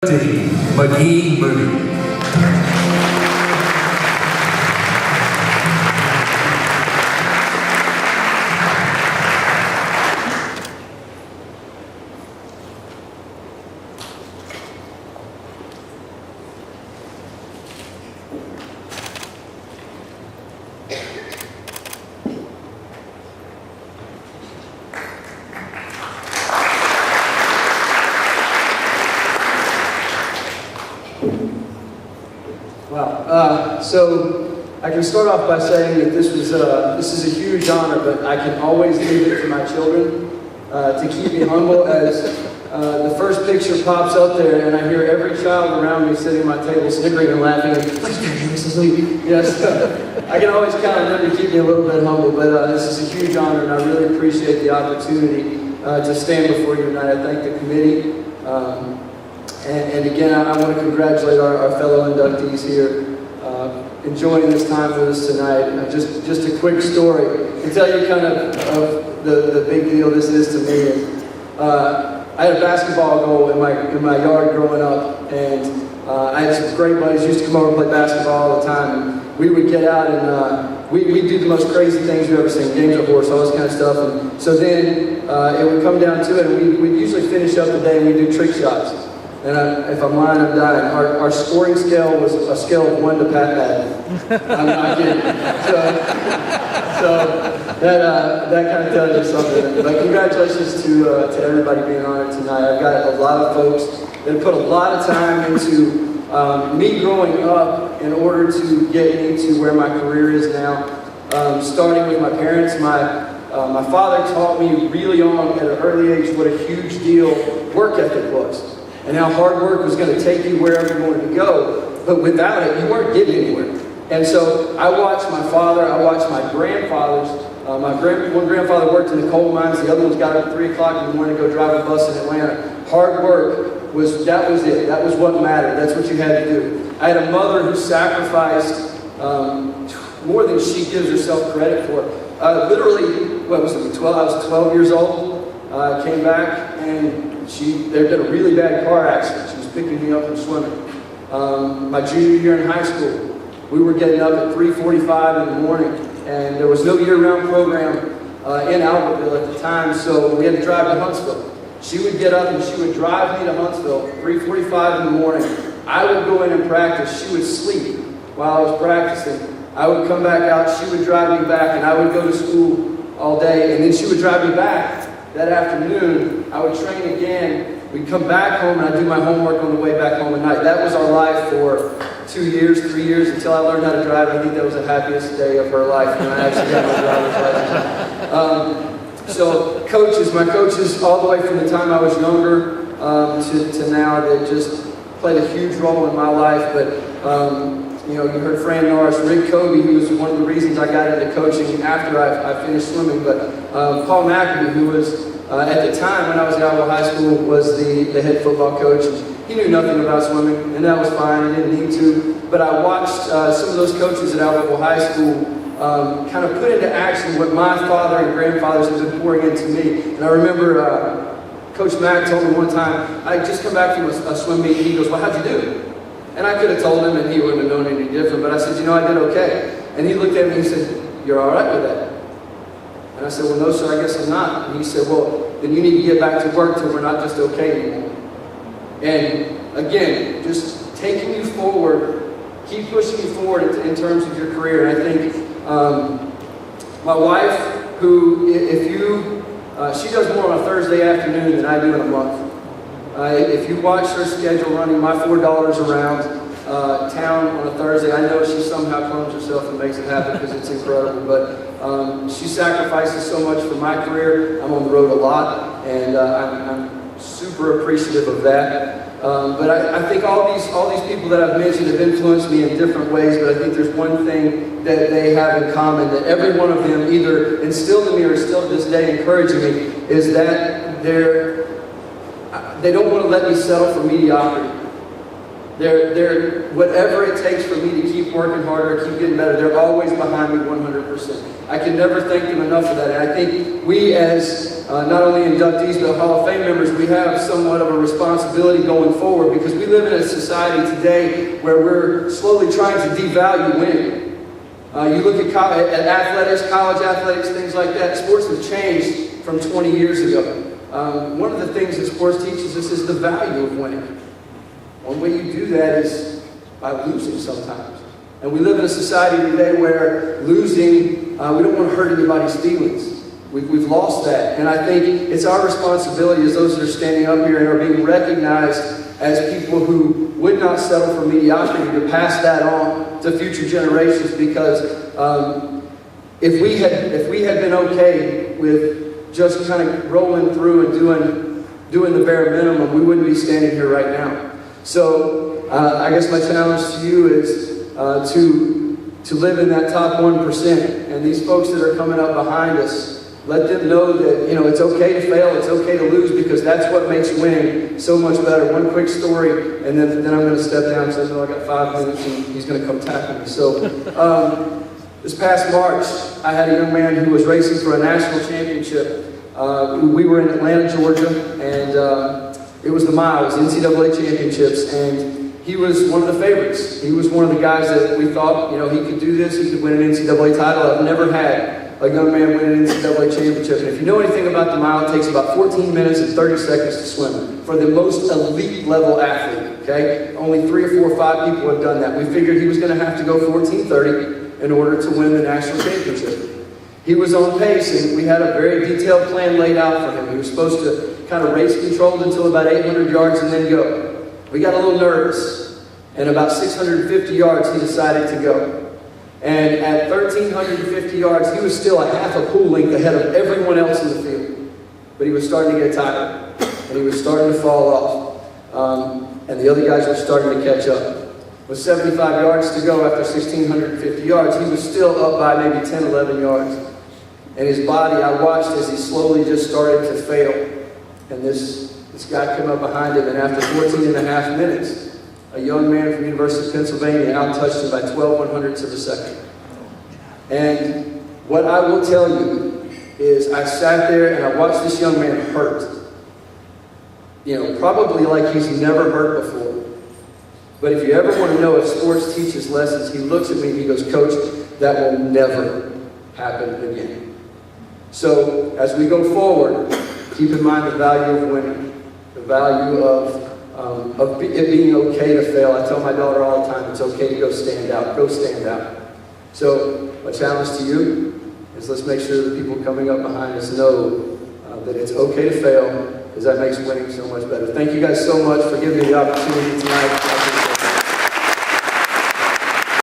McGee, Moody. So I can start off by saying that this is a huge honor, but I can always leave it to my children to keep me humble as the first picture pops up there and I hear every child around me sitting at my table snickering and laughing. Yes, I can always count on them to keep me a little bit humble, but this is a huge honor and I really appreciate the opportunity to stand before you tonight. I thank the committee. And again, I want to congratulate our fellow inductees here, enjoying this time with us tonight. Just a quick story to tell you kind of the big deal this is to me. I had a basketball goal in my yard growing up, and I had some great buddies who used to come over and play basketball all the time. And we would get out and we'd do the most crazy things you've ever seen, games of horse, all this kind of stuff. And so then it would come down to it, and we'd usually finish up the day and we'd do trick shots. And if I'm lying, I'm dying. Our scoring scale was a scale of 1 to Pat Madden. I'm not kidding. So that kind of tells you something. But congratulations to everybody being on it tonight. I've got a lot of folks that have put a lot of time into me growing up in order to get me to where my career is now. Starting with my parents, my father taught me really on at an early age what a huge deal work ethic was, and how hard work was going to take you wherever you wanted to go, but without it, you weren't getting anywhere. And so I watched my father, I watched my grandfathers. One grandfather worked in the coal mines, the other one's got up at 3 o'clock in the morning to go drive a bus in Atlanta. Hard work was it. That was what mattered. That's what you had to do. I had a mother who sacrificed more than she gives herself credit for. Literally, what was it, I was 12 years old, came back, and there had been a really bad car accident. She was picking me up from swimming. My junior year in high school, we were getting up at 3:45 in the morning, and there was no year-round program in Albertville at the time, so we had to drive to Huntsville. She would get up and she would drive me to Huntsville, 3:45 in the morning. I would go in and practice. She would sleep while I was practicing. I would come back out, she would drive me back, and I would go to school all day, and then she would drive me back that afternoon. I would train again. We'd come back home, and I'd do my homework on the way back home at night. That was our life for 2 years, 3 years, until I learned how to drive. I think that was the happiest day of her life when I actually got my driver's license. So my coaches, all the way from the time I was younger to now, that just played a huge role in my life. But you heard Fran Norris, Rick Kobe, who was one of the reasons I got into coaching after I finished swimming. But Paul McGee, who was at the time when I was at Alva High School, was the head football coach. He knew nothing about swimming, and that was fine. He didn't need to. But I watched some of those coaches at Alva High School kind of put into action what my father and grandfathers had been pouring into me. And I remember Coach Mack told me one time, I had just come back from a swim meet, and he goes, "Well, how'd you do?" And I could have told him, and he wouldn't have known any different. But I said, I did okay. And he looked at me and he said, "You're all right with that?" And I said, "Well, no, sir, I guess I'm not." And he said, "Well, then you need to get back to work till we're not just okay anymore." And again, just taking you forward, keep pushing you forward in terms of your career. And I think my wife, who, she does more on a Thursday afternoon than I do in a month. If you watch her schedule running my 4 daughters around town on a Thursday, I know she somehow clones herself and makes it happen because it's incredible. But she sacrifices so much for my career. I'm on the road a lot, and I'm super appreciative of that. But I think all these people that I've mentioned have influenced me in different ways. But I think there's one thing that they have in common, that every one of them either instilled in me or still to this day encouraging me, is that they don't want to let me settle for mediocrity. They're whatever it takes for me to keep working harder, keep getting better, they're always behind me 100%. I can never thank them enough for that. And I think we as as not only inductees but Hall of Fame members, we have somewhat of a responsibility going forward because we live in a society today where we're slowly trying to devalue winning. You look at athletics, college athletics, things like that. Sports have changed from 20 years ago. One of the things that sports teaches us is the value of winning. One way you do that is by losing sometimes. And we live in a society today where losing, we don't want to hurt anybody's feelings. We've lost that. And I think it's our responsibility as those that are standing up here and are being recognized as people who would not settle for mediocrity to pass that on to future generations, because if we had been okay with just kind of rolling through and doing the bare minimum, we wouldn't be standing here right now. So I guess my challenge to you is to live in that top 1%. And these folks that are coming up behind us, let them know that, you know, it's okay to fail, it's okay to lose, because that's what makes winning so much better. One quick story, and then I'm going to step down because I know I got 5 minutes and he's going to come tackle me. So this past March, I had a young man who was racing for a national championship. We were in Atlanta, Georgia, and it was the mile, it was NCAA championships, and he was one of the favorites. He was one of the guys that we thought, you know, he could do this, he could win an NCAA title. I've never had a young man win an NCAA championship. And if you know anything about the mile, it takes about 14 minutes and 30 seconds to swim for the most elite level athlete, okay? Only 3 or 4 or 5 people have done that. We figured he was going to have to go 14:30 in order to win the national championship. He was on pace, and we had a very detailed plan laid out for him. He was supposed to kind of race controlled until about 800 yards and then go. We got a little nervous, and about 650 yards he decided to go. And at 1,350 yards, he was still a half a pool length ahead of everyone else in the field. But he was starting to get tired, and he was starting to fall off. And the other guys were starting to catch up. With 75 yards to go after 1,650 yards, he was still up by maybe 10, 11 yards. And his body, I watched as he slowly just started to fail. And this guy came up behind him, and after 14 and a half minutes, a young man from the University of Pennsylvania out-touched him by 12/100ths of a second. And what I will tell you is I sat there and I watched this young man hurt. You know, probably like he's never hurt before. But if you ever want to know if sports teaches lessons, he looks at me and he goes, "Coach, that will never happen again." So as we go forward, keep in mind the value of winning, the value of it being okay to fail. I tell my daughter all the time, it's okay to go stand out. Go stand out. So my challenge to you is let's make sure the people coming up behind us know that it's okay to fail, because that makes winning so much better. Thank you guys so much for giving me the opportunity tonight.